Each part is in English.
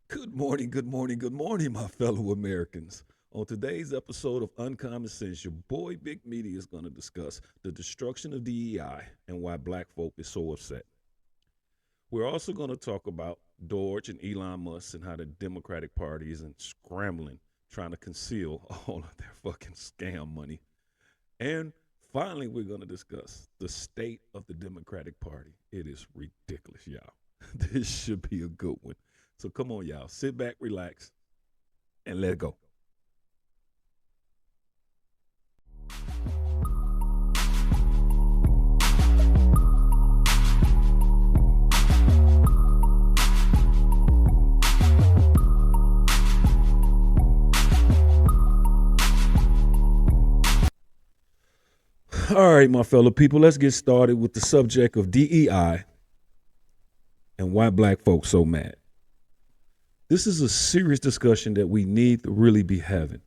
Good morning, good morning, good morning, my fellow Americans. On today's episode of Uncommon Sense, your boy Big Meaty is going to discuss the destruction of DEI and why black folk is so upset. We're also going to talk about DOGE and Elon Musk and how the Democratic Party isn't scrambling, trying to conceal all of their fucking scam money. And finally, we're going to discuss the state of the Democratic Party. It is ridiculous, y'all. This should be a good one. So come on, y'all. Sit back, relax, and let it go. All right, my fellow people, let's get started with the subject of DEI and why black folks so mad. This is a serious discussion that we need to really be having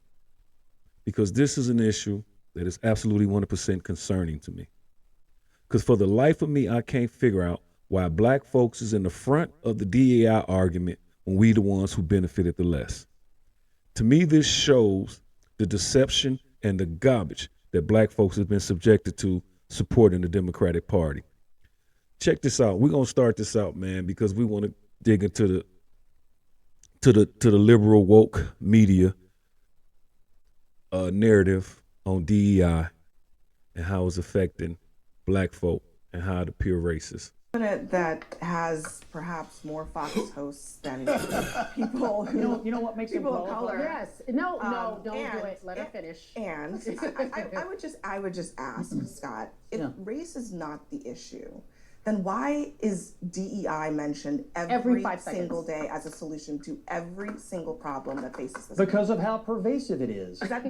because this is an issue that is absolutely 100% concerning to me. Because for the life of me, I can't figure out why black folks is in the front of the DEI argument when we the ones who benefited the less. To me, this shows the deception and the garbage that black folks have been subjected to supporting the Democratic Party. Check this out. We're gonna start this out, man, because we want to dig into the liberal woke media narrative on DEI and how it's affecting black folk and how it appear racist. That has perhaps more Fox hosts than people who You know what makes people him of qualified? color. Yes. No, don't do it. Let her finish. And I would just ask Scott, if race is not the issue, then why is DEI mentioned every 5 seconds. single day as a solution to every single problem that faces this? Because of how pervasive it is. Is that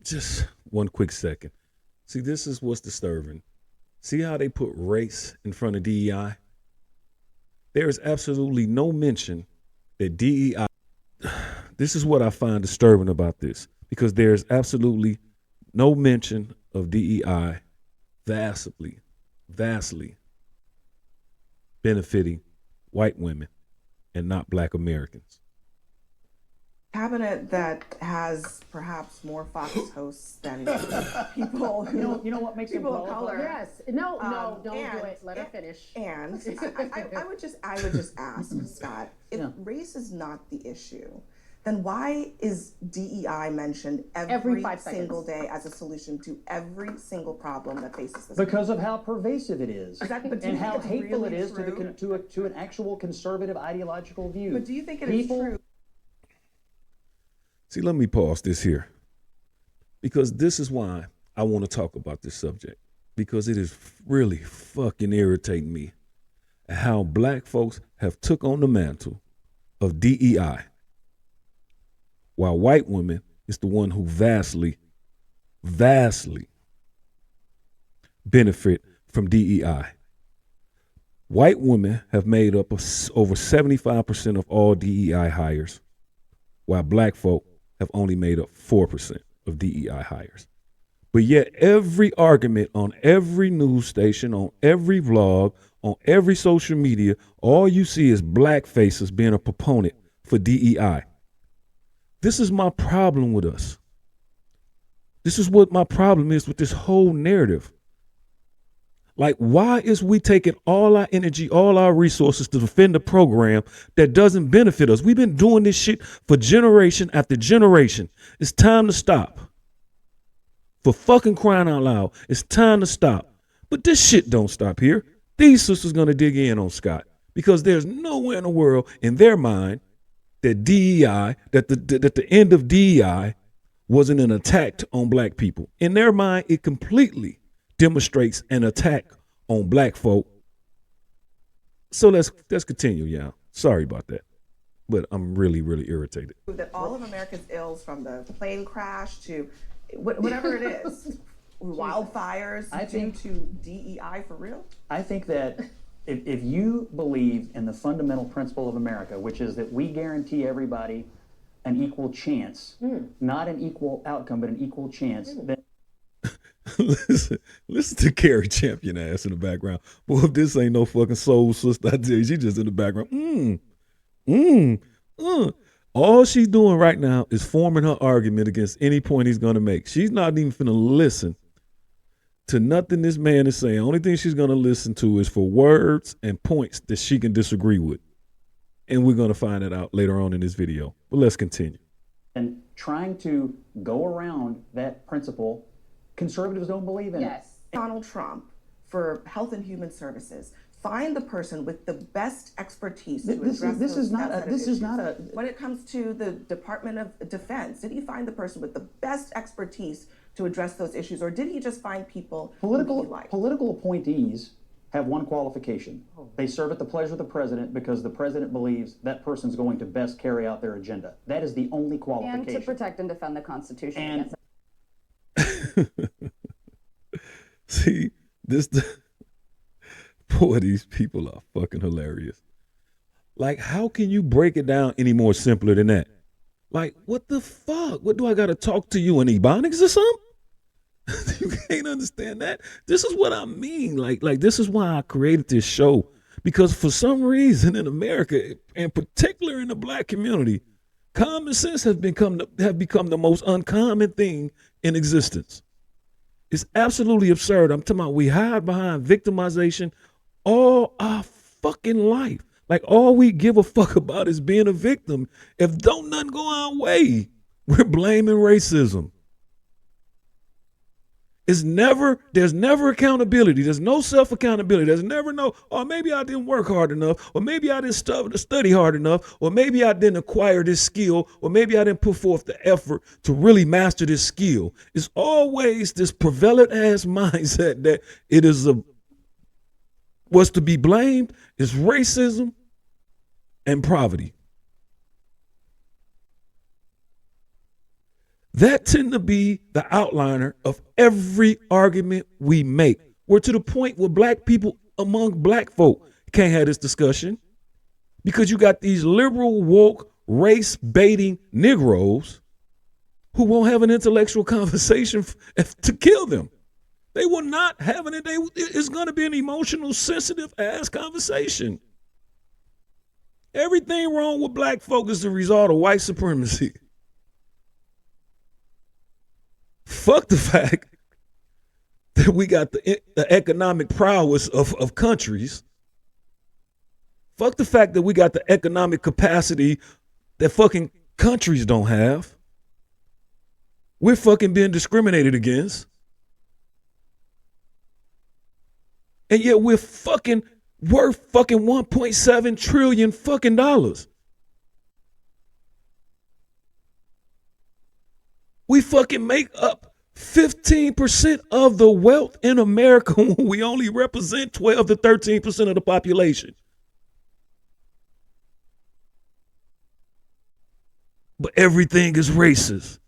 Just one quick second. See, this is what's disturbing. See how they put race in front of DEI? There is absolutely no mention that DEI. This is what I find disturbing about this because there's absolutely no mention of DEI vastly benefiting white women and not black Americans. cabinet that has perhaps more Fox hosts than people who You know what makes him people of qualified? color? Yes. No, don't and- do it. Let her finish. And I would just ask Scott, if race is not the issue, then why is DEI mentioned every 5 seconds. single day as a solution to every single problem that faces this? Because of how pervasive it is. But do you And think how it's hateful really it is true? to an actual conservative ideological view. But do you think it is true? See, let me pause this here because this is why I want to talk about this subject because it is really fucking irritating me how black folks have took on the mantle of DEI while white women is the one who vastly benefit from DEI. White women have made up over 75% of all DEI hires, while black folk have only made up 4% of DEI hires. But yet every argument on every news station, on every vlog, on every social media, all you see is black faces being a proponent for DEI. This is my problem with us. This is what my problem is with this whole narrative. Like, why is we taking all our energy, all our resources to defend a program that doesn't benefit us? We've been doing this shit for generation after generation. It's time to stop. For fucking crying out loud, it's time to stop. But this shit don't stop here. These sisters gonna dig in on Scott because there's nowhere in the world in their mind that DEI, that the end of DEI wasn't an attack on black people. In their mind, it completely demonstrates an attack on black folk. So let's continue, y'all. Sorry about that, but I'm really irritated. That all of America's ills, from the plane crash to whatever it is, wildfires, I due think- to DEI for real? I think that if you believe in the fundamental principle of America, which is that we guarantee everybody an equal chance, not an equal outcome, but an equal chance, then listen to Carrie Champion ass in the background. Boy, if this ain't no fucking soul sister, I tell you, she just in the background. All she's doing right now is forming her argument against any point he's going to make. She's not even finna listen to nothing this man is saying. Only thing she's going to listen to is for words and points that she can disagree with. And we're going to find that out later on in this video. But let's continue. And trying to go around that principle, conservatives don't believe in it. Yes. Donald Trump for Health and Human Services. Find the person with the best expertise to address This is those not a. outside This is issues. not a. When it comes to the Department of Defense, did he find the person with the best expertise to address those issues, or did he just find people who he liked? Political appointees have one qualification. They serve at the pleasure of the president because the president believes that person's going to best carry out their agenda. That is the only qualification. And to protect and defend the Constitution And- against See, boy, these people are fucking hilarious. Like, how can you break it down any more simpler than that? Like, what the fuck? What do I got to talk to you in Ebonics or something? You can't understand that. This is what I mean. Like this is why I created this show, because for some reason in America, in particular in the black community, common sense have become the most uncommon thing in existence. It's absolutely absurd. I'm talking about we hide behind victimization all our fucking life. Like all we give a fuck about is being a victim. If don't nothing go our way, we're blaming racism. There's never accountability. There's no self-accountability. There's never no, or maybe I didn't work hard enough, or maybe I didn't study hard enough, or maybe I didn't acquire this skill, or maybe I didn't put forth the effort to really master this skill. It's always this prevalent ass mindset that it is what's to be blamed is racism and poverty. That tend to be the outliner of every argument we make. We're to the point where black people among black folk can't have this discussion because you got these liberal, woke, race-baiting Negroes who won't have an intellectual conversation to kill them. They will not have it. It's going to be an emotional, sensitive ass conversation. Everything wrong with black folk is the result of white supremacy. Fuck the fact that we got the economic prowess of countries. Fuck the fact that we got the economic capacity that fucking countries don't have. We're fucking being discriminated against. And yet we're fucking worth fucking 1.7 trillion fucking dollars. We fucking make up 15% of the wealth in America when we only represent 12 to 13% of the population. But everything is racist.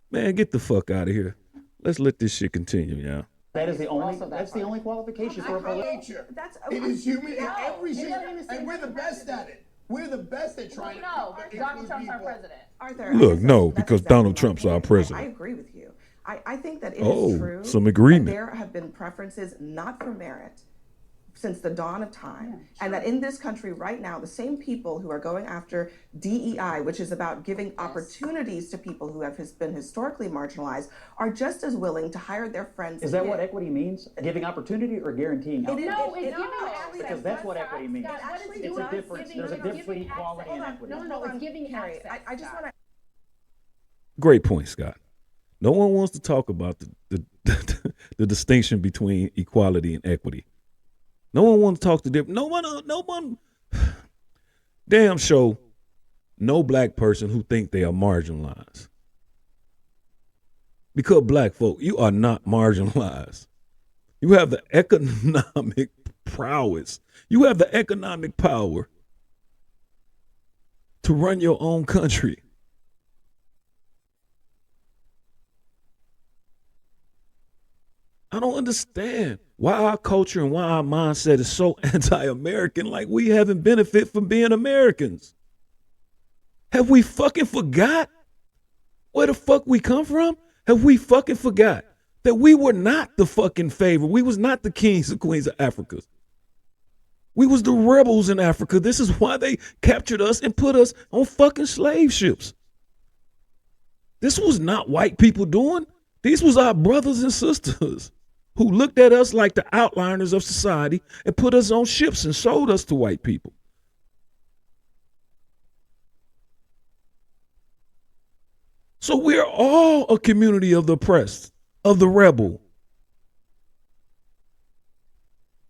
Man, get the fuck out of here. Let's let this shit continue, y'all. That is the only. Also that That's the part. only qualification for a political. Nature. That's It is human in No, every it single, doesn't even seem and we're the like best at it. We're the best at trying to No, include Donald Trump's our people. president. Arthur, Look, I no, that's because exactly Donald my Trump's our point. president. I agree with you. I think that it Oh, is true. some agreement. That there have been preferences not for merit since the dawn of time. And that in this country right now, the same people who are going after DEI, which is about giving opportunities to people who have been historically marginalized, are just as willing to hire their friends. Is that what equity means? Giving opportunity or guaranteeing outcomes? No, it's it giving actually access. Because that's what equity means. Scott, what is Actually it It's doing? a difference. Giving- There's a no, difference between giving equality and access. equity. No, it's giving Carrie, access. I just want to. Great point, Scott. No one wants to talk about the distinction between equality and equity. No one wants to talk to different. No one. Damn show. No black person who think they are marginalized. Because black folk, you are not marginalized. You have the economic prowess. You have the economic power to run your own country. I don't understand why our culture and why our mindset is so anti-American, like we haven't benefit from being Americans. Have we fucking forgot where the fuck we come from? Have we fucking forgot that we were not the fucking favorite? We was not the kings and queens of Africa. We was the rebels in Africa. This is why they captured us and put us on fucking slave ships. This was not white people doing. These was our brothers and sisters who looked at us like the outliners of society and put us on ships and sold us to white people. So we're all a community of the oppressed, of the rebel.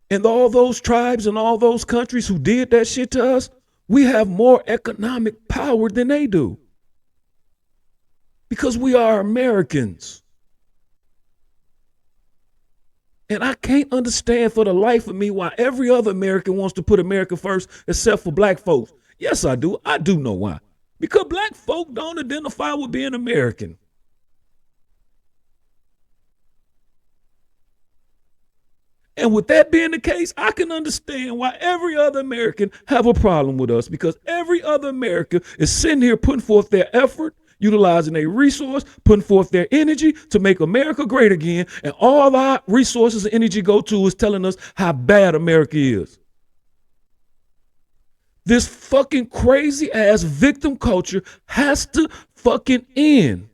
And all those tribes and all those countries who did that shit to us, we have more economic power than they do. Because we are Americans. And I can't understand for the life of me why every other American wants to put America first except for black folks. Yes, I do. I do know why. Because black folk don't identify with being American. And with that being the case, I can understand why every other American have a problem with us, because every other American is sitting here putting forth their effort, utilizing their resource, putting forth their energy to make America great again. And all our resources and energy go to is telling us how bad America is. This fucking crazy ass victim culture has to fucking end.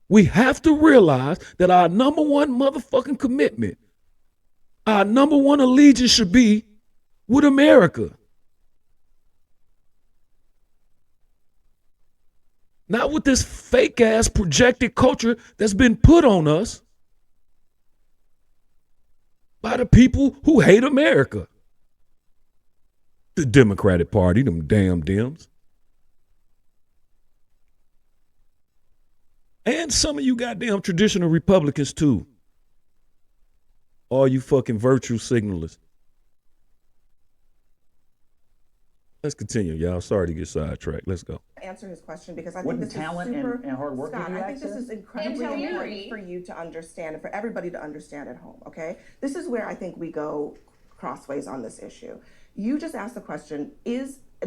We have to realize that our number one motherfucking commitment, our number one allegiance should be with America. Not with this fake ass projected culture that's been put on us by the people who hate America. The Democratic Party, them damn Dems. And some of you goddamn traditional Republicans too. All you fucking virtue signalers. Let's continue, y'all. Sorry to get sidetracked. Let's go. Answer his question, because I think Wouldn't this talent is super, and hard work Scott, give you I think this access? is incredibly Ingenuity. important for you to understand and for everybody to understand at home, okay? This is where I think we go crossways on this issue. You just asked the question,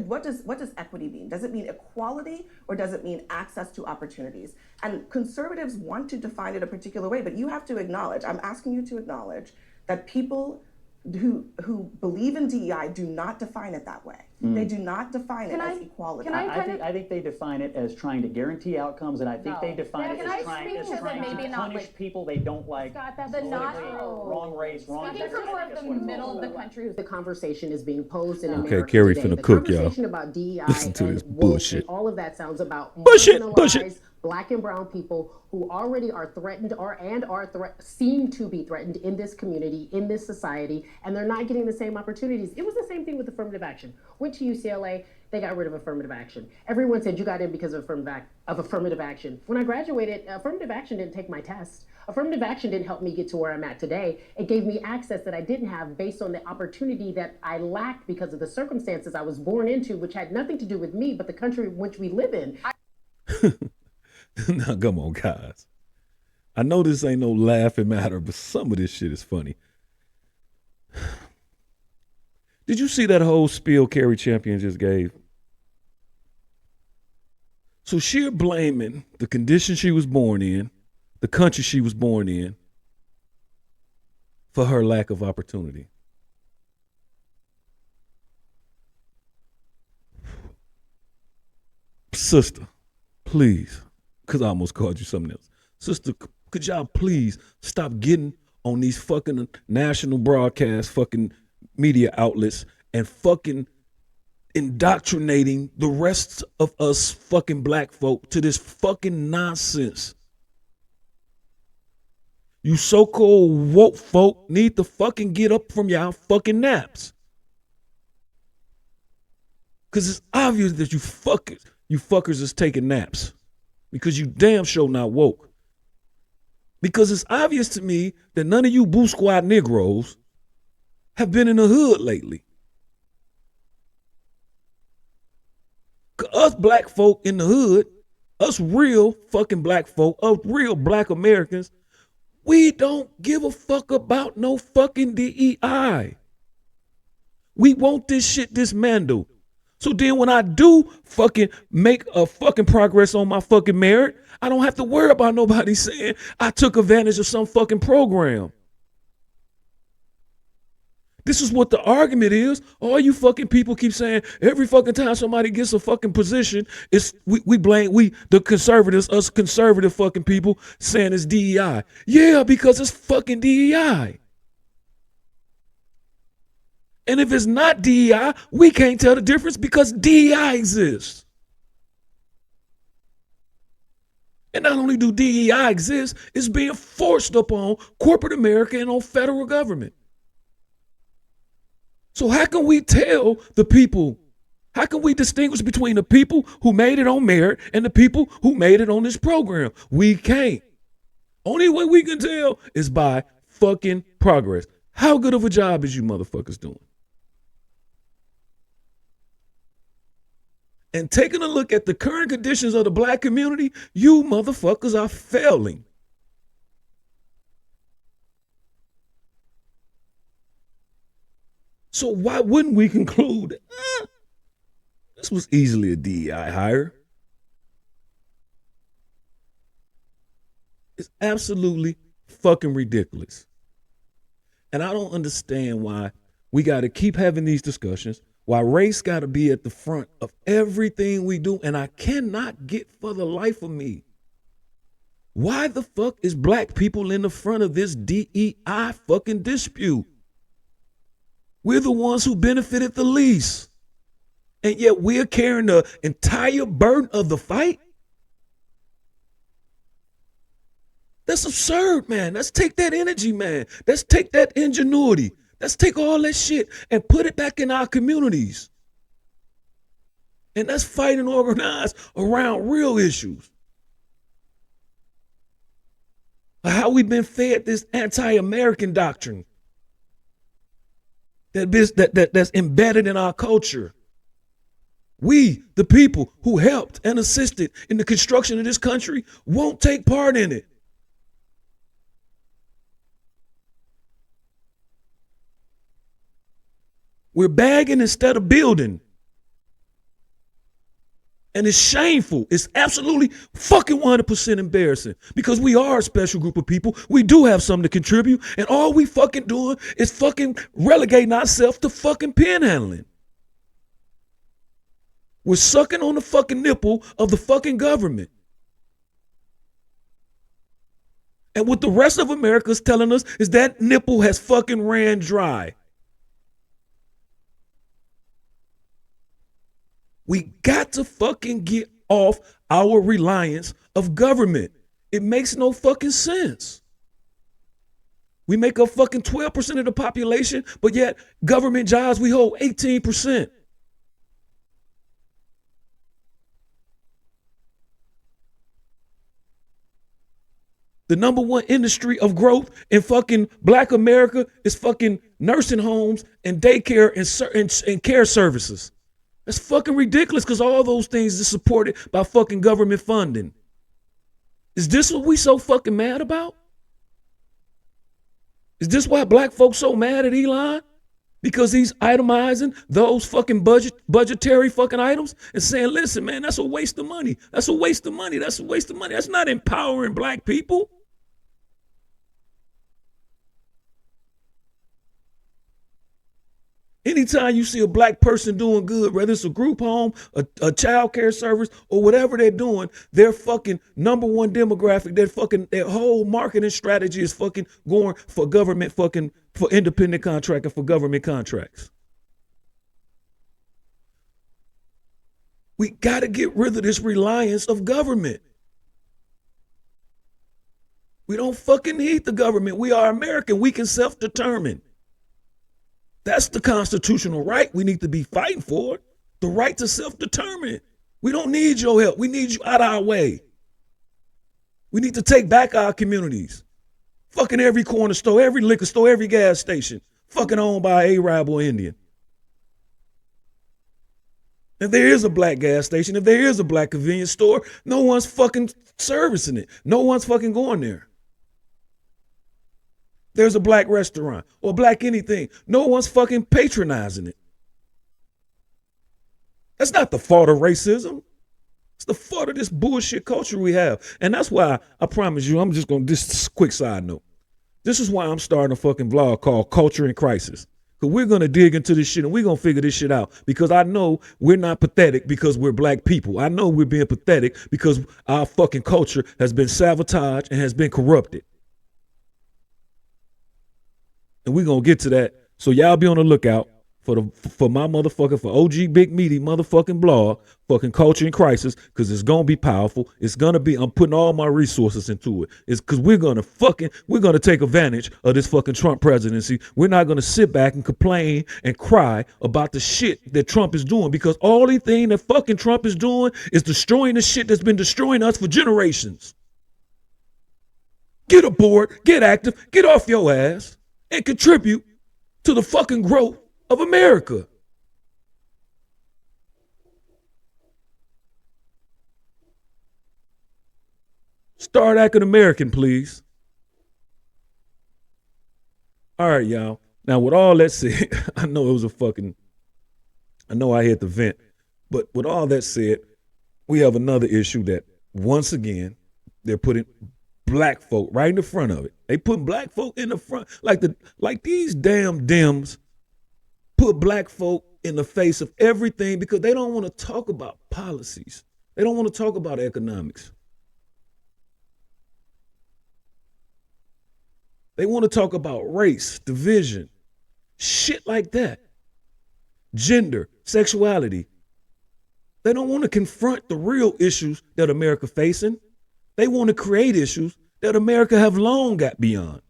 what does equity mean? Does it mean equality, or does it mean access to opportunities? And conservatives want to define it a particular way, but you have to acknowledge, I'm asking you to acknowledge that people who believe in DEI do not define it that way. They do not define it as equality. I think they define it as trying to guarantee outcomes, and I think they define it as trying to punish people they don't like. Scott, that's politically, wrong race, wrong Speaking gender. from more of the middle of the country, who's the conversation is being posed in America Okay, Carrie today. finna The cook, y'all. conversation about DEI Listen to and this woke bullshit. and all of that sounds about Bullshit. marginalized Black and brown people who already are threatened seem to be threatened in this community, in this society, and they're not getting the same opportunities. It was the same thing with affirmative action. Went to UCLA, they got rid of affirmative action. Everyone said you got in because of affirmative action. When I graduated, affirmative action didn't take my test. Affirmative action didn't help me get to where I'm at today. It gave me access that I didn't have based on the opportunity that I lacked because of the circumstances I was born into, which had nothing to do with me, but the country in which we live in. Now, come on, guys. I know this ain't no laughing matter, but some of this shit is funny. Did you see that whole spiel Carrie Champion just gave? So she's blaming the condition she was born in, the country she was born in, for her lack of opportunity. Sister, please, because I almost called you something else. Sister, could y'all please stop getting on these fucking national broadcast fucking media outlets and fucking indoctrinating the rest of us fucking black folk to this fucking nonsense. You so-called woke folk need to fucking get up from y'all fucking naps. Cause it's obvious that you fuckers is taking naps. Because you damn sure not woke. Because it's obvious to me that none of you Boo Squad Negroes have been in the hood lately. Us black folk in the hood, us real fucking black folk, us real black Americans, we don't give a fuck about no fucking DEI. We want this shit dismantled. So then when I do fucking make a fucking progress on my fucking merit, I don't have to worry about nobody saying I took advantage of some fucking program. This is what the argument is. All you fucking people keep saying every fucking time somebody gets a fucking position, it's we blame the conservatives, us conservative fucking people saying it's DEI. Yeah, because it's fucking DEI. And if it's not DEI, we can't tell the difference because DEI exists. And not only do DEI exist, it's being forced upon corporate America and on federal government. So how can we tell the people, how can we distinguish between the people who made it on merit and the people who made it on this program? We can't. Only way we can tell is by fucking progress. How good of a job is you motherfuckers doing? And taking a look at the current conditions of the black community, you motherfuckers are failing. So why wouldn't we conclude this was easily a DEI hire? It's absolutely fucking ridiculous. And I don't understand why we got to keep having these discussions, why race got to be at the front of everything we do. And I cannot get for the life of me, why the fuck is black people in the front of this DEI fucking dispute? We're the ones who benefited the least. And yet we're carrying the entire burden of the fight? That's absurd, man. Let's take that energy, man. Let's take that ingenuity. Let's take all that shit and put it back in our communities. And let's fight and organize around real issues. How we've been fed this anti-American doctrine that's embedded in our culture. We, the people who helped and assisted in the construction of this country, won't take part in it. We're bagging instead of building. And it's shameful. It's absolutely fucking 100% embarrassing because we are a special group of people. We do have something to contribute. And all we fucking doing is fucking relegating ourselves to fucking panhandling. We're sucking on the fucking nipple of the fucking government. And what the rest of America is telling us is that nipple has fucking ran dry. We got to fucking get off our reliance of government. It makes no fucking sense. We make up fucking 12% of the population, but yet government jobs, we hold 18%. The number one industry of growth in fucking black America is fucking nursing homes and daycare and care services. That's fucking ridiculous because all those things are supported by fucking government funding. Is this what we so fucking mad about? Is this why black folks so mad at Elon? Because he's itemizing those fucking budgetary fucking items and saying, listen, man, that's a waste of money. That's a waste of money. That's a waste of money. That's not empowering black people. Anytime you see a black person doing good, whether it's a group home, a child care service, or whatever they're doing, their fucking number one demographic, their whole marketing strategy is fucking going for government fucking, for independent contract and for government contracts. We got to get rid of this reliance of government. We don't fucking need the government. We are American. We can self-determine. That's the constitutional right we need to be fighting for, the right to self-determine. We don't need your help. We need you out of our way. We need to take back our communities. Fucking every corner store, every liquor store, every gas station, fucking owned by an Arab or Indian. If there is a black gas station, if there is a black convenience store, no one's fucking servicing it. No one's fucking going there. There's a black restaurant or black anything. No one's fucking patronizing it. That's not the fault of racism. It's the fault of this bullshit culture we have. And that's why I promise you, this quick side note. This is why I'm starting a fucking vlog called Culture in Crisis. Because we're going to dig into this shit and we're going to figure this shit out. Because I know we're not pathetic because we're black people. I know we're being pathetic because our fucking culture has been sabotaged and has been corrupted. And we're going to get to that. So y'all be on the lookout for my motherfucker, for OG Big Meaty motherfucking blog, fucking Culture in Crisis, because it's going to be powerful. It's going to be, I'm putting all my resources into it. It's because we're going to take advantage of this fucking Trump presidency. We're not going to sit back and complain and cry about the shit that Trump is doing, because all the thing that fucking Trump is doing is destroying the shit that's been destroying us for generations. Get aboard, get active, get off your ass, and contribute to the fucking growth of America. Start acting American, please. All right, y'all. Now, with all that said, I know I hit the vent, but with all that said, we have another issue that, once again, they're putting black folk right in the front of it. They put black folk in the front, like these damn Dems put black folk in the face of everything because they don't want to talk about policies. They don't want to talk about economics. They want to talk about race, division, shit like that. Gender, sexuality. They don't want to confront the real issues that America facing. They want to create issues that America have long got beyond.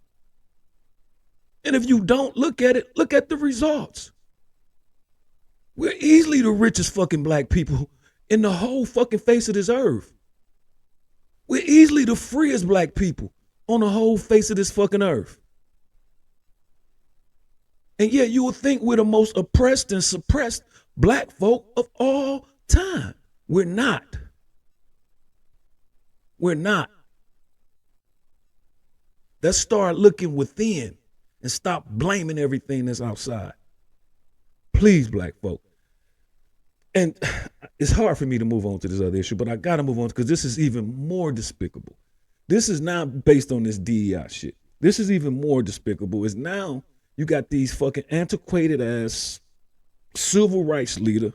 And if you don't look at it, look at the results. We're easily the richest fucking black people in the whole fucking face of this earth. We're easily the freest black people on the whole face of this fucking earth. And yet you would think we're the most oppressed and suppressed black folk of all time. We're not. We're not. Let's start looking within and stop blaming everything that's outside. Please, black folk. And it's hard for me to move on to this other issue, but I got to move on because this is even more despicable. This is not based on this DEI shit. This is even more despicable. Is now you got these fucking antiquated ass civil rights leader,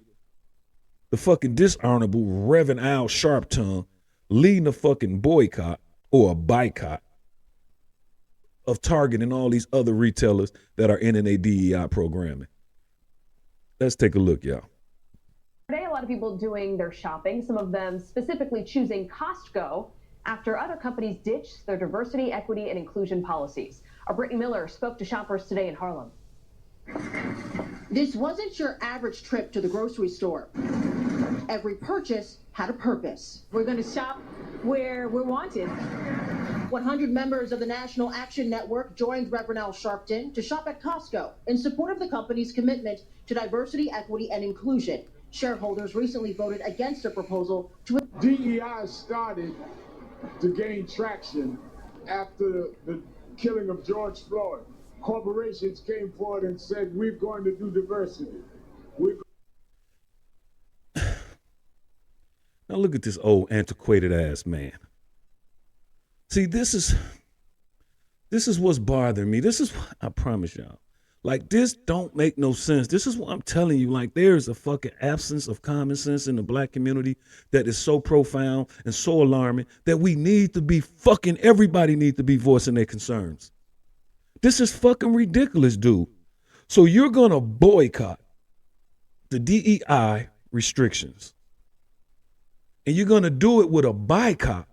the fucking dishonorable Reverend Al Sharptongue, leading a fucking boycott or a boycott of Target and all these other retailers that are in a DEI programming. Let's take a look, y'all. Today, a lot of people doing their shopping, some of them specifically choosing Costco after other companies ditched their diversity, equity, and inclusion policies. Our Brittany Miller spoke to shoppers today in Harlem. This wasn't your average trip to the grocery store. Every purchase had a purpose. We're going to shop where we're wanted. 100 members of the National Action Network joined Reverend Al Sharpton to shop at Costco in support of the company's commitment to diversity, equity, and inclusion. Shareholders recently voted against a proposal to... DEI started to gain traction after the killing of George Floyd. Corporations came forward and said, we're going to do diversity. Now look at this old antiquated ass man. See, this is what's bothering me. This is what I promise y'all. Like, this don't make no sense. This is what I'm telling you. Like, there's a fucking absence of common sense in the black community that is so profound and so alarming that we need to be fucking, everybody needs to be voicing their concerns. This is fucking ridiculous, dude. So you're going to boycott the DEI restrictions. And you're going to do it with a boycott.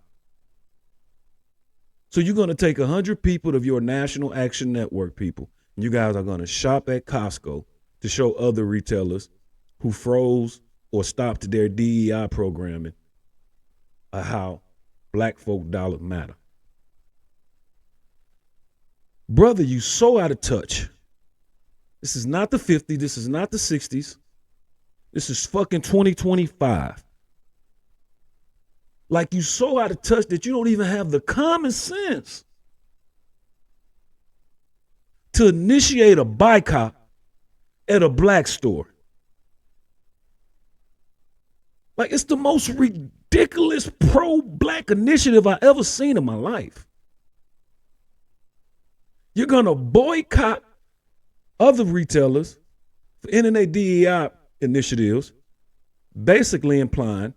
So you're going to take 100 people of your National Action Network people. And you guys are going to shop at Costco to show other retailers who froze or stopped their DEI programming how black folk dollars matter. Brother, you so out of touch. This is not the 50s. This is not the 60s. This is fucking 2025. Like, you so out of touch that you don't even have the common sense to initiate a boycott at a black store. Like, it's the most ridiculous pro-black initiative I ever seen in my life. You're going to boycott other retailers for internet DEI initiatives, basically implying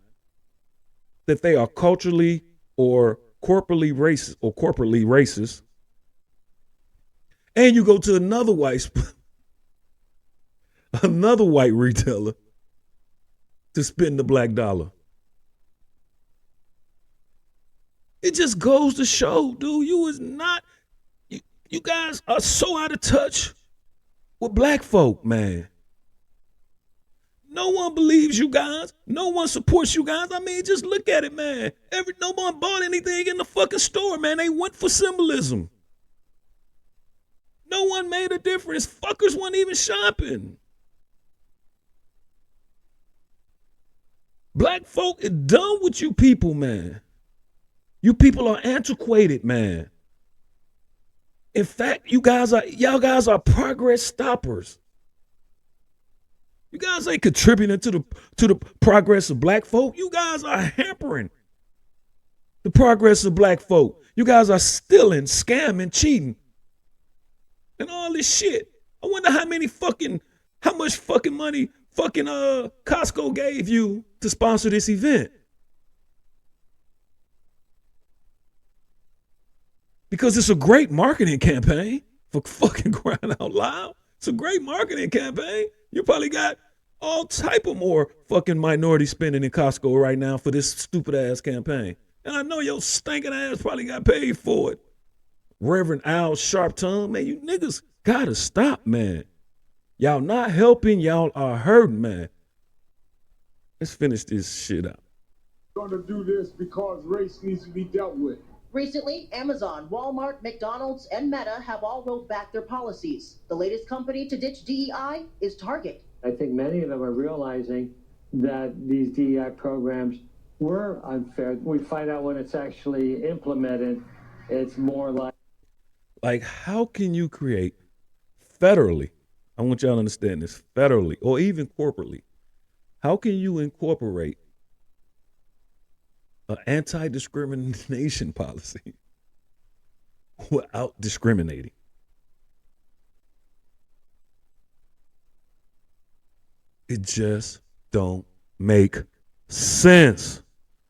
that they are culturally or corporately racist. And you go to another white retailer to spend the black dollar. It just goes to show, dude, you guys are so out of touch with black folk, man. No one believes you guys. No one supports you guys. I mean, just look at it, man. No one bought anything in the fucking store, man. They went for symbolism. No one made a difference. Fuckers weren't even shopping. Black folk is done with you people, man. You people are antiquated, man. In fact, y'all guys are progress stoppers. You guys ain't contributing to the progress of black folk. You guys are hampering the progress of black folk. You guys are stealing, scamming, cheating, and all this shit. I wonder how much fucking money fucking Costco gave you to sponsor this event. Because it's a great marketing campaign, for fucking crying out loud. It's a great marketing campaign. You probably got all type of more fucking minority spending in Costco right now for this stupid ass campaign. And I know your stinking ass probably got paid for it. Reverend Al Sharpton, man, you niggas gotta stop, man. Y'all not helping, y'all are hurting, man. Let's finish this shit out. We're going to do this because race needs to be dealt with. Recently, Amazon, Walmart, McDonald's, and Meta have all rolled back their policies. The latest company to ditch DEI is Target. I think many of them are realizing that these DEI programs were unfair. We find out when it's actually implemented, it's more like how can you create federally, I want y'all to understand this, federally or even corporately, how can you incorporate an anti-discrimination policy without discriminating? It just don't make sense.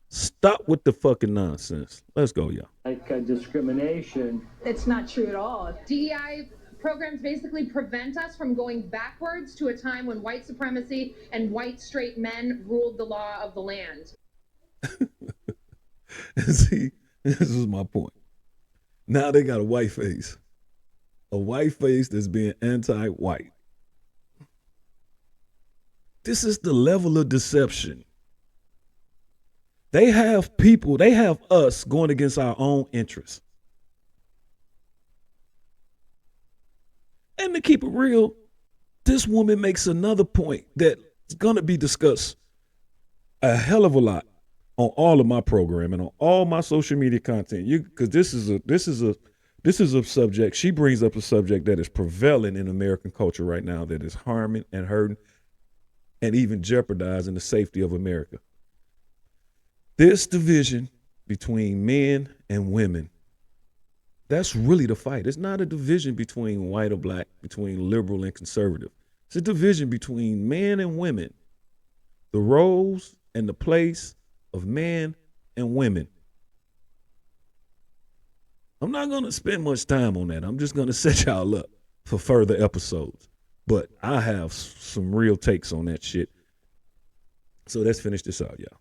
Stop with the fucking nonsense. Let's go, y'all. Like discrimination. It's not true at all. DEI programs basically prevent us from going backwards to a time when white supremacy and white straight men ruled the law of the land. See, this is my point. Now they got a white face that's being anti-white. This is the level of deception. They have us going against our own interests. And to keep it real, this woman makes another point that's going to be discussed a hell of a lot on all of my programming, on all my social media content. Because this is a subject. She brings up a subject that is prevalent in American culture right now, that is harming and hurting and even jeopardizing the safety of America. This division between men and women, that's really the fight. It's not a division between white or black, between liberal and conservative. It's a division between men and women, the roles and the place of men and women. I'm not going to spend much time on that. I'm just going to set y'all up for further episodes. But I have some real takes on that shit. So let's finish this out, y'all.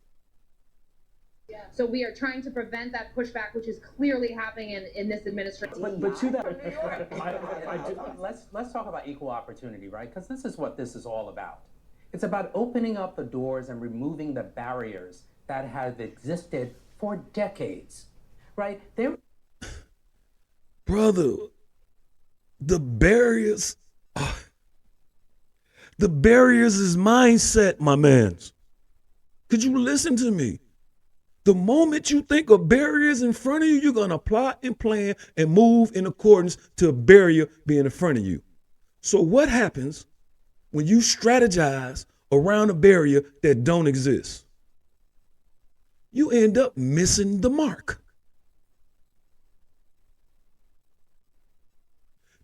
So we are trying to prevent that pushback, which is clearly happening in this administration. But to that, let's talk about equal opportunity, right? Because this is what this is all about. It's about opening up the doors and removing the barriers that have existed for decades, right? Brother, the barriers is mindset, my mans. Could you listen to me? The moment you think of barriers in front of you, you're going to plot and plan and move in accordance to a barrier being in front of you. So what happens when you strategize around a barrier that don't exist? You end up missing the mark.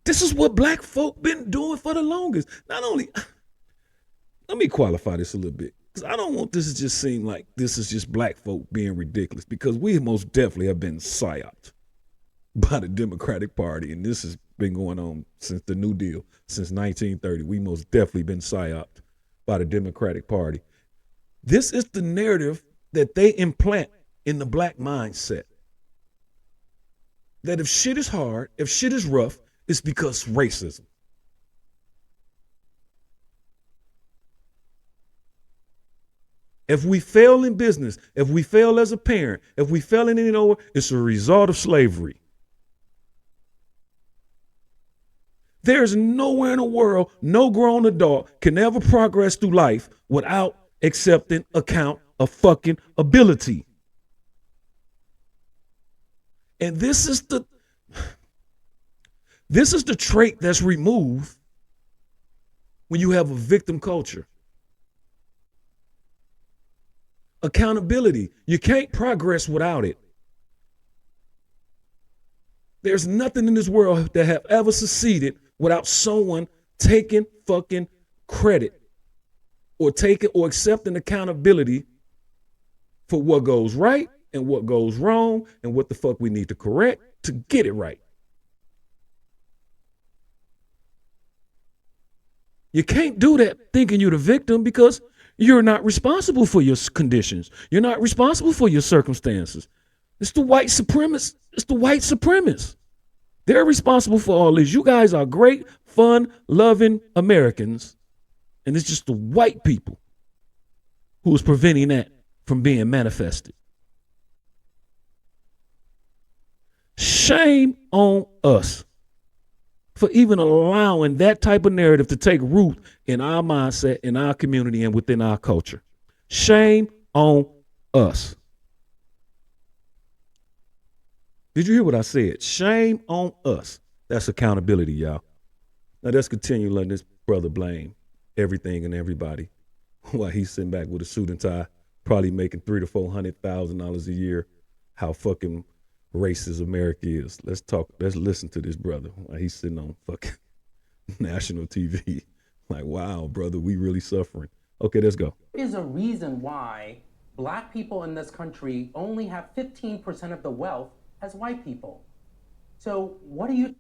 This is what black folk been doing for the longest. Not only, let me qualify this a little bit, because I don't want this to just seem like this is just black folk being ridiculous, because we most definitely have been psyoped by the Democratic Party, and this has been going on since the New Deal, since 1930. We most definitely been psyoped by the Democratic Party. This is the narrative that they implant in the black mindset. That if shit is hard, if shit is rough, it's because racism. If we fail in business, if we fail as a parent, if we fail in any over, it's a result of slavery. There's nowhere in the world, no grown adult can ever progress through life without accepting account of fucking ability. And this is the trait that's removed when you have a victim culture. Accountability. You can't progress without it. There's nothing in this world that have ever succeeded without someone taking fucking credit or taking or accepting accountability for what goes right and what goes wrong and what the fuck we need to correct to get it right. You can't do that thinking you're the victim, because you're not responsible for your conditions. You're not responsible for your circumstances. It's the white supremacists. It's the white supremacists. They're responsible for all this. You guys are great, fun, loving Americans. And it's just the white people who is preventing that from being manifested. Shame on us for even allowing that type of narrative to take root in our mindset, in our community, and within our culture. Shame on us. Did you hear what I said? Shame on us. That's accountability, y'all. Now let's continue letting this brother blame everything and everybody while he's sitting back with a suit and tie, probably making $300,000 to $400,000 a year. How fucking racist America is. Let's listen to this brother while he's sitting on fucking national TV. Like, wow, brother, we really suffering. Okay, let's go. There's a reason why black people in this country only have 15% of the wealth as white people. So what are you?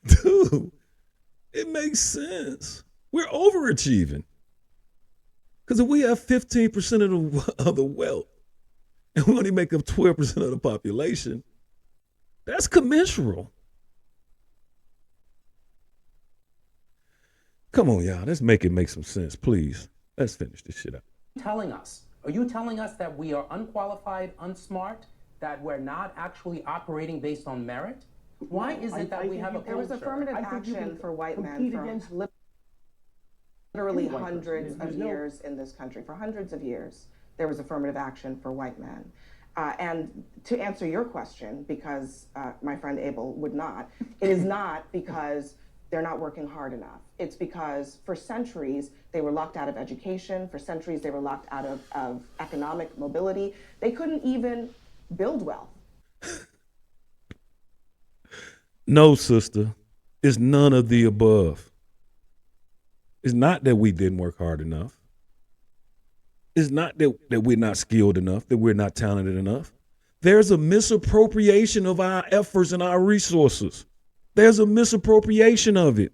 Dude, it makes sense. We're overachieving. Because if we have 15% of the wealth and we only make up 12% of the population, that's commensurate. Come on, y'all. Let's make some sense, please. Let's finish this shit up. Are you telling us that we are unqualified, unsmart, that we're not actually operating based on merit? Why is it that we have a culture? There was affirmative action for white men for literally hundreds of years in this country. For hundreds of years, there was affirmative action for white men. And to answer your question, because my friend Abel would not, it is not because they're not working hard enough. It's because for centuries, they were locked out of education. For centuries, they were locked out of economic mobility. They couldn't even build wealth. No, sister, it's none of the above. It's not that we didn't work hard enough. It's not that we're not skilled enough, that we're not talented enough. There's a misappropriation of our efforts and our resources. There's a misappropriation of it.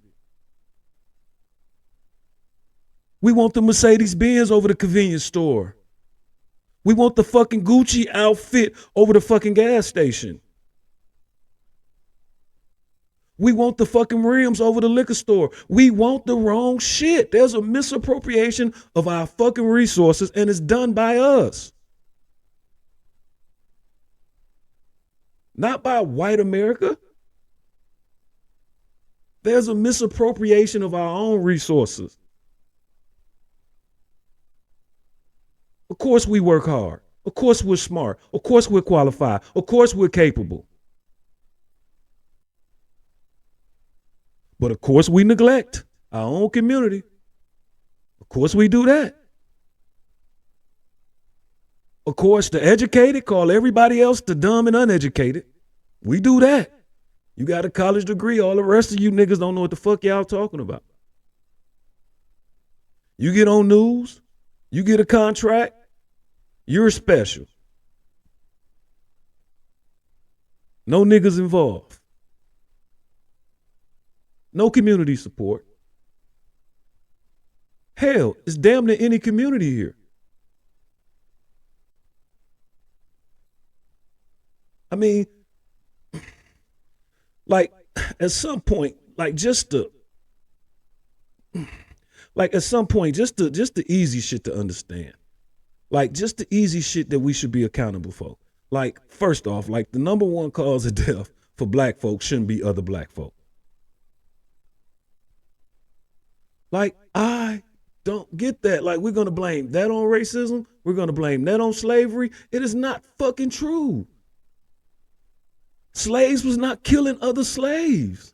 We want the Mercedes-Benz over the convenience store. We want the fucking Gucci outfit over the fucking gas station. We want the fucking rims over the liquor store. We want the wrong shit. There's a misappropriation of our fucking resources, and it's done by us. Not by white America. There's a misappropriation of our own resources. Of course we work hard. Of course we're smart. Of course we're qualified. Of course we're capable. But of course we neglect our own community. Of course we do that. Of course the educated call everybody else the dumb and uneducated. We do that. You got a college degree. All the rest of you niggas don't know what the fuck y'all talking about. You get on news, you get a contract, you're special. No niggas involved. No community support. Hell, it's damn near any community here. I mean, like at some point, just the easy shit to understand. Like just the easy shit that we should be accountable for. Like, first off, like the number one cause of death for black folks shouldn't be other black folk. Like, I don't get that. Like, we're going to blame that on racism. We're going to blame that on slavery. It is not fucking true. Slaves was not killing other slaves.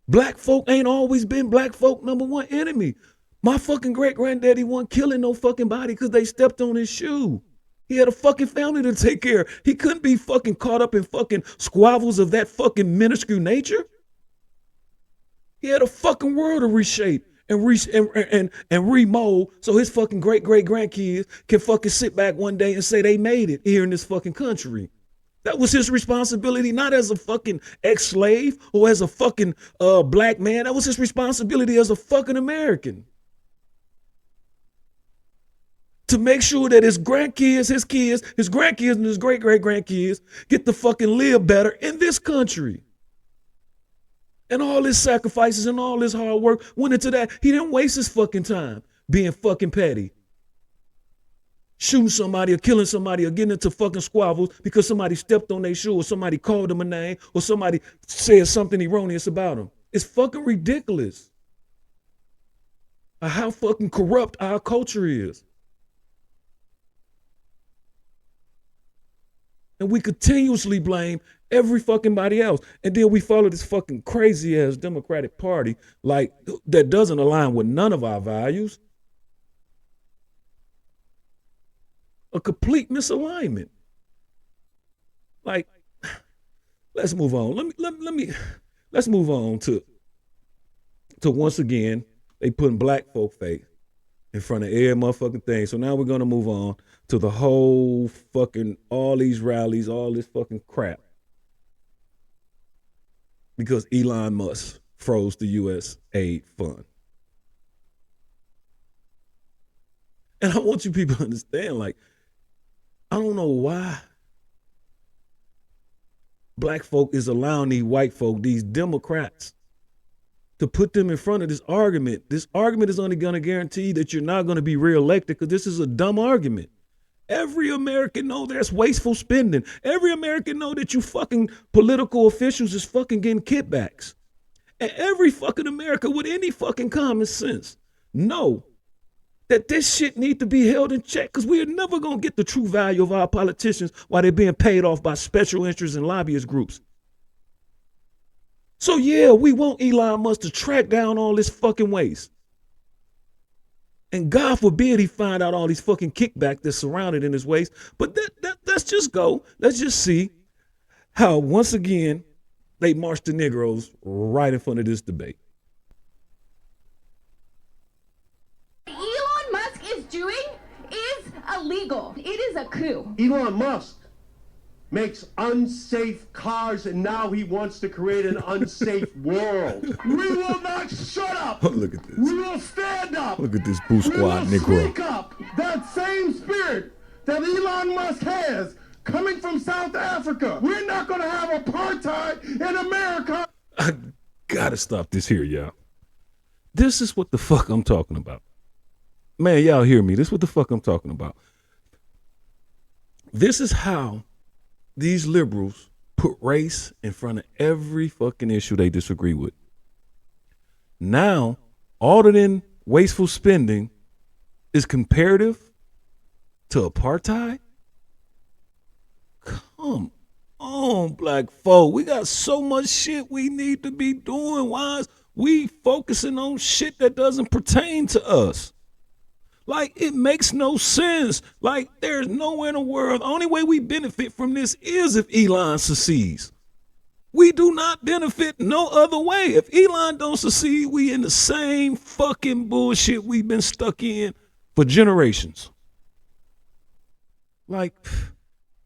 Black folk ain't always been black folk number one enemy. My fucking great granddaddy wasn't killing no fucking body because they stepped on his shoe. He had a fucking family to take care of. He couldn't be fucking caught up in fucking squabbles of that fucking minuscule nature. He had a fucking world to reshape and remold so his fucking great grandkids can fucking sit back one day and say they made it here in this fucking country. That was his responsibility, not as a fucking ex-slave or as a fucking black man. That was his responsibility as a fucking American. To make sure that his grandkids, his kids, his grandkids, and his great-great-grandkids get to fucking live better in this country. And all his sacrifices and all his hard work went into that. He didn't waste his fucking time being fucking petty. Shooting somebody or killing somebody or getting into fucking squabbles because somebody stepped on their shoe or somebody called them a name or somebody said something erroneous about them. It's fucking ridiculous how fucking corrupt our culture is. And we continuously blame every fucking body else. And then we follow this fucking crazy ass Democratic Party like that doesn't align with none of our values. A complete misalignment. Like, let's move on. Let's move on to once again, they putting black folk faith in front of every motherfucking thing. So now we're gonna move on to the whole fucking, all these rallies, all this fucking crap. Because Elon Musk froze the U.S. aid fund. And I want you people to understand, like, I don't know why black folk is allowing these white folk, these Democrats, to put them in front of this argument. This argument is only going to guarantee that you're not going to be reelected because this is a dumb argument. Every American know that's wasteful spending. Every American know that you fucking political officials is fucking getting kickbacks. And every fucking American with any fucking common sense know that this shit need to be held in check because we are never going to get the true value of our politicians while they're being paid off by special interests and lobbyist groups. So yeah, we want Elon Musk to track down all this fucking waste. And God forbid he find out all these fucking kickbacks that's surrounded in his waste. But let's just go. Let's just see how once again they march the Negroes right in front of this debate. Elon Musk is doing is illegal. It is a coup. Elon Musk makes unsafe cars and now he wants to create an unsafe world. We will not shut up. Look at this. We will stand up. Look at this Boo Squad we will Negro. Speak up. That same spirit that Elon Musk has coming from South Africa. We're not going to have apartheid in America. I gotta stop this here, y'all. This is what the fuck I'm talking about. Man, y'all hear me. This is what the fuck I'm talking about. This is how these liberals put race in front of every fucking issue they disagree with. Now, all of them wasteful spending is comparative to apartheid? Come on, black folk. We got so much shit we need to be doing. Why is we focusing on shit that doesn't pertain to us? Like, it makes no sense. Like, there's nowhere in the world. The only way we benefit from this is if Elon succeeds. We do not benefit no other way. If Elon don't succeed, we in the same fucking bullshit we've been stuck in for generations. Like,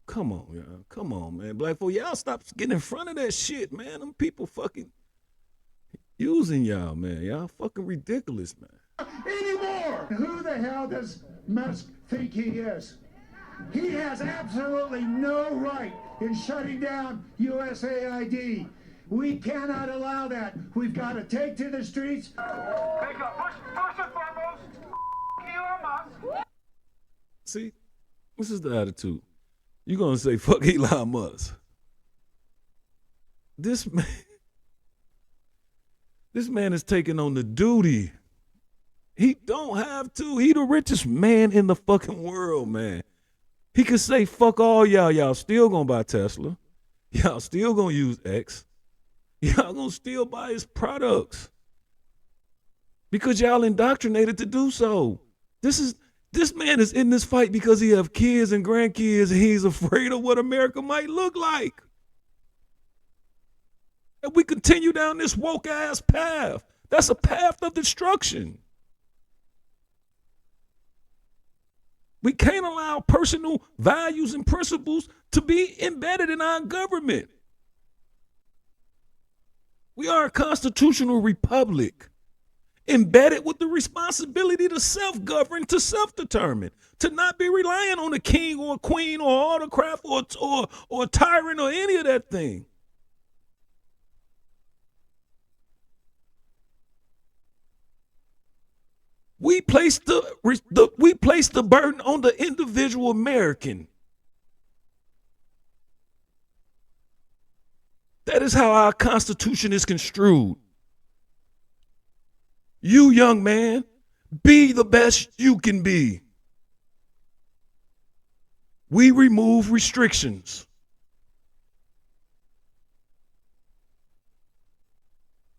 come on, y'all. Come on, man. Black folk, y'all stop getting in front of that shit, man. Them people fucking using y'all, man. Y'all fucking ridiculous, man. Anymore. Who the hell does Musk think he is? He has absolutely no right in shutting down USAID. We cannot allow that. We've got to take to the streets. First and foremost, Elon Musk. See, this is the attitude. You're going to say, fuck Elon Musk. This man is taking on the duty. He don't have to. He the richest man in the fucking world, man. He could say, fuck all y'all. Y'all still gonna buy Tesla. Y'all still gonna use X. Y'all gonna still buy his products. Because y'all indoctrinated to do so. This man is in this fight because he have kids and grandkids and he's afraid of what America might look like. And we continue down this woke ass path. That's a path of destruction. We can't allow personal values and principles to be embedded in our government. We are a constitutional republic, embedded with the responsibility to self-govern, to self-determine, to not be relying on a king or a queen or autocrat or a tyrant or any of that thing. We place the burden on the individual American. That is how our Constitution is construed. You, young man, be the best you can be. We remove restrictions.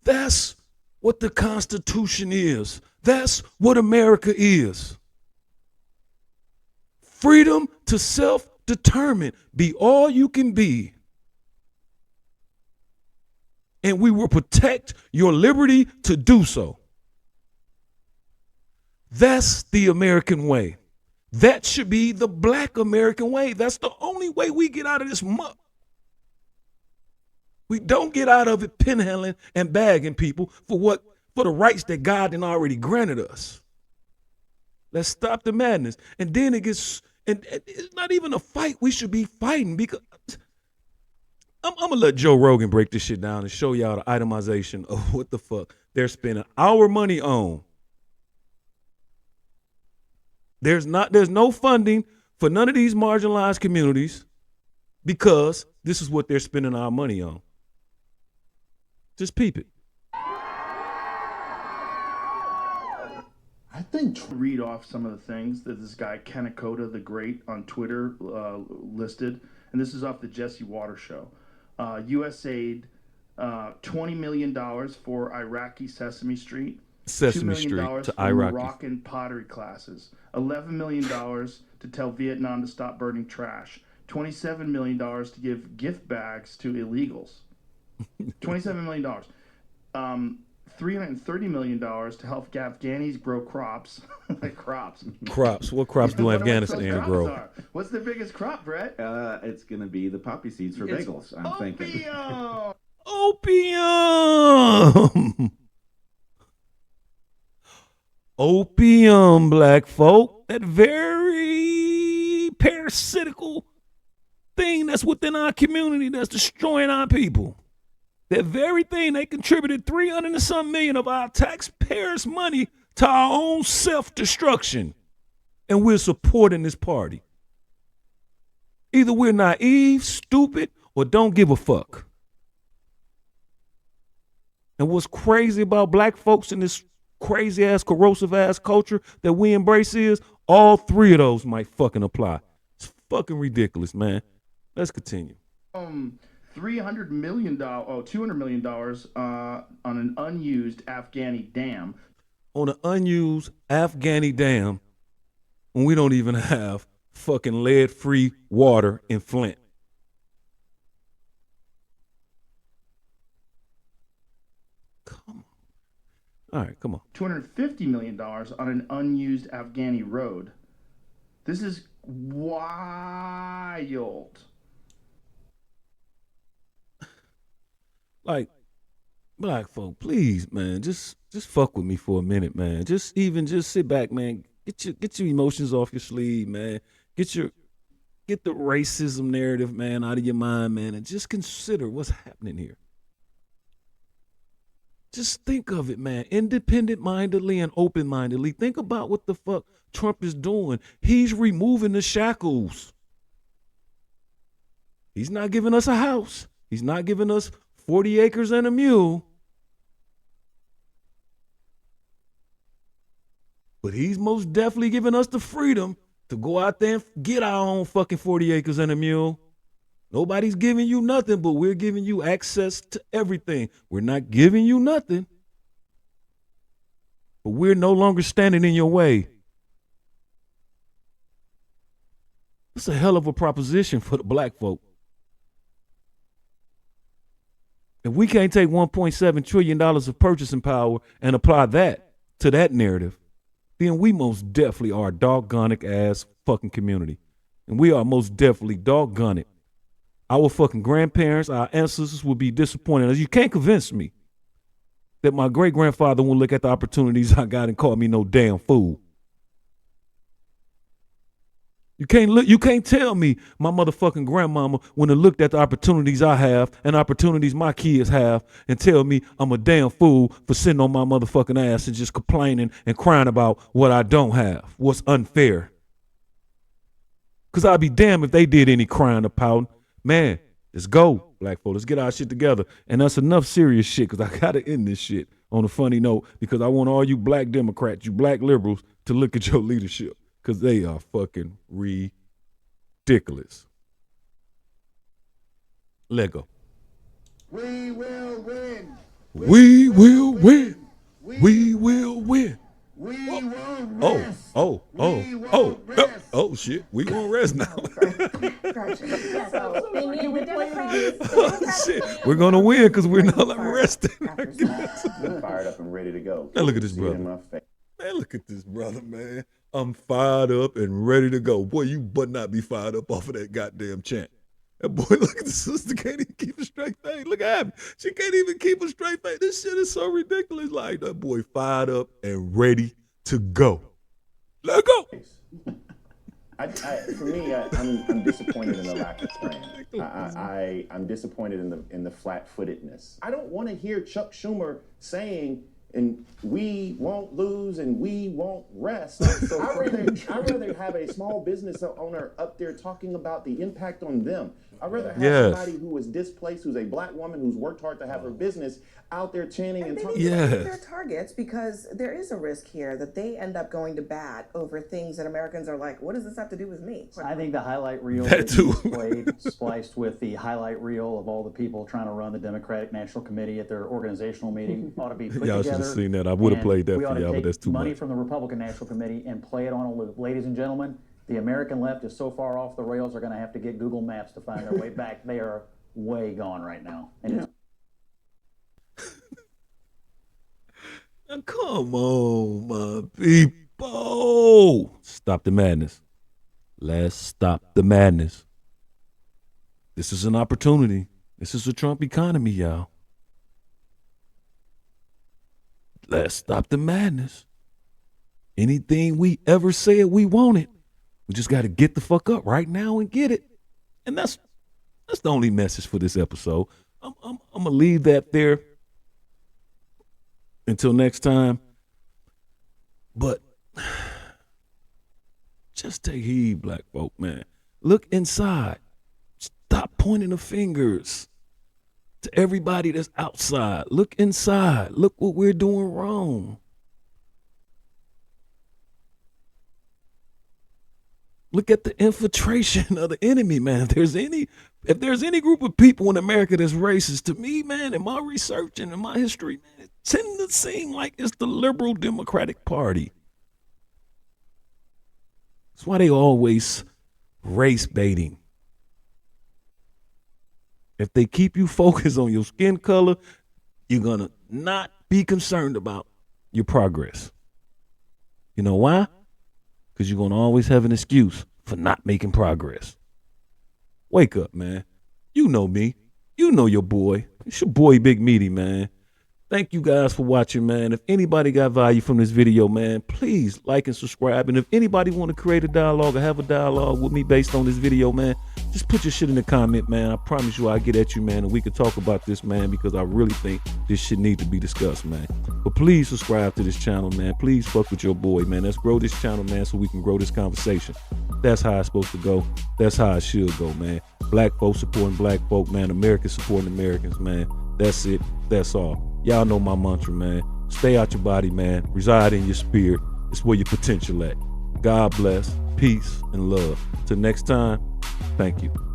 That's what the Constitution is. That's what America is. Freedom to self-determine. Be all you can be. And we will protect your liberty to do so. That's the American way. That should be the black American way. That's the only way we get out of this muck. We don't get out of it pinhandling and bagging people for the rights that God had already granted us. Let's stop the madness. And then it gets, and it's not even a fight we should be fighting, because I'm going to let Joe Rogan break this shit down and show y'all the itemization of what the fuck they're spending our money on. There's no funding for none of these marginalized communities because this is what they're spending our money on. Just peep it. I think read off some of the things that this guy Kanakota the Great on Twitter listed, and this is off the Jesse Water Show. USAID, $20 million for Iraqi Sesame Street. Sesame $2 million Street to for Iraqi. Moroccan pottery classes. $11 million to tell Vietnam to stop burning trash. $27 million to give gift bags to illegals. $27 million. $330 million to help Afghanis grow crops. Like crops. Crops. What crops do Afghanistan grow? Are. What's their biggest crop, Brett? It's going to be the poppy seeds for bagels, I'm thinking. Opium! Opium, black folk. That very parasitical thing that's within our community that's destroying our people. That very thing, they contributed 300 and some million of our taxpayers' money to our own self-destruction. And we're supporting this party. Either we're naive, stupid, or don't give a fuck. And what's crazy about black folks in this crazy ass, corrosive ass culture that we embrace is all three of those might fucking apply. It's fucking ridiculous, man. Let's continue. $200 million on an unused Afghani dam. On an unused Afghani dam when we don't even have fucking lead-free water in Flint? Come on. All right, come on. $250 million on an unused Afghani road. This is wild. Like, black folk, please, man, just fuck with me for a minute, man. Just sit back, man. Get your emotions off your sleeve, man. Get the racism narrative, man, out of your mind, man, and just consider what's happening here. Just think of it, man, independent-mindedly and open-mindedly. Think about what the fuck Trump is doing. He's removing the shackles. He's not giving us a house. He's not giving us 40 acres and a mule. But he's most definitely giving us the freedom to go out there and get our own fucking 40 acres and a mule. Nobody's giving you nothing, but we're giving you access to everything. We're not giving you nothing, but we're no longer standing in your way. It's a hell of a proposition for the black folk. If we can't take $1.7 trillion of purchasing power and apply that to that narrative, then we most definitely are a doggone ass fucking community. And we are most definitely doggone it. Our fucking grandparents, our ancestors will be disappointed. As you can't convince me that my great-grandfather won't look at the opportunities I got and call me no damn fool. You can't tell me my motherfucking grandmama when have looked at the opportunities I have and opportunities my kids have and tell me I'm a damn fool for sitting on my motherfucking ass and just complaining and crying about what I don't have, what's unfair. Because I'd be damned if they did any crying or pouting. Man, let's go, black folks. Let's get our shit together. And that's enough serious shit because I got to end this shit on a funny note because I want all you black Democrats, you black liberals to look at your leadership because they are fucking ridiculous. Let go. We will win. We will win. We will win. We won't rest. Oh, shit. We won't rest now. Shit. We're going to win because we're not resting. I'm fired up and ready to go. Now look at this brother. Man, look at this brother, man. I'm fired up and ready to go. Boy, you better not be fired up off of that goddamn chant. That boy, look at the sister, can't even keep a straight face. Look at her. She can't even keep a straight face. This shit is so ridiculous. Like, that boy fired up and ready to go. Let go. For me, I'm disappointed in the lack of plan. I'm disappointed in the flat-footedness. I don't want to hear Chuck Schumer saying, and we won't lose and we won't rest. So I'd rather have a small business owner up there talking about the impact on them. I'd rather have somebody who is displaced, who's a black woman who's worked hard to have her business out there chanting and talking about their targets because there is a risk here that they end up going to bat over things that Americans are like, what does this have to do with me? I think the highlight reel that you played spliced with the highlight reel of all the people trying to run the Democratic National Committee at their organizational meeting ought to be put together. Y'all should have seen that. I would have played that for y'all, but that's too much. Money from the Republican National Committee and play it on a loop. Ladies and gentlemen, the American left is so far off the rails, they're going to have to get Google Maps to find their way back. They are way gone right now. And now, come on, my people. Stop the madness. Let's stop the madness. This is an opportunity. This is a Trump economy, y'all. Let's stop the madness. Anything we ever said we wanted, we just got to get the fuck up right now and get it. And that's the only message for this episode. I'm going to leave that there until next time. But just take heed, black folk, man. Look inside. Stop pointing the fingers to everybody that's outside. Look inside. Look what we're doing wrong. Look at the infiltration of the enemy, man. If there's any group of people in America that's racist, to me, man, in my research and in my history, man, it tends to seem like it's the liberal Democratic Party. That's why they always race baiting. If they keep you focused on your skin color, you're going to not be concerned about your progress. You know why? Because you're going to always have an excuse for not making progress. Wake up, man. You know me. You know your boy. It's your boy, Big Meaty, man. Thank you guys for watching, man. If anybody got value from this video, man, please like and subscribe. And if anybody want to create a dialogue or have a dialogue with me based on this video, man, just put your shit in the comment, man. I promise you I'll get at you, man, and we can talk about this, man, because I really think this shit need to be discussed, man. But please subscribe to this channel, man. Please fuck with your boy, man. Let's grow this channel, man, so we can grow this conversation. That's how it's supposed to go. That's how it should go, man. Black folks supporting black folk, man. Americans supporting Americans, man. That's it. That's all. Y'all know my mantra, man. Stay out your body, man. Reside in your spirit. It's where your potential at. God bless, peace, and love. Till next time, thank you.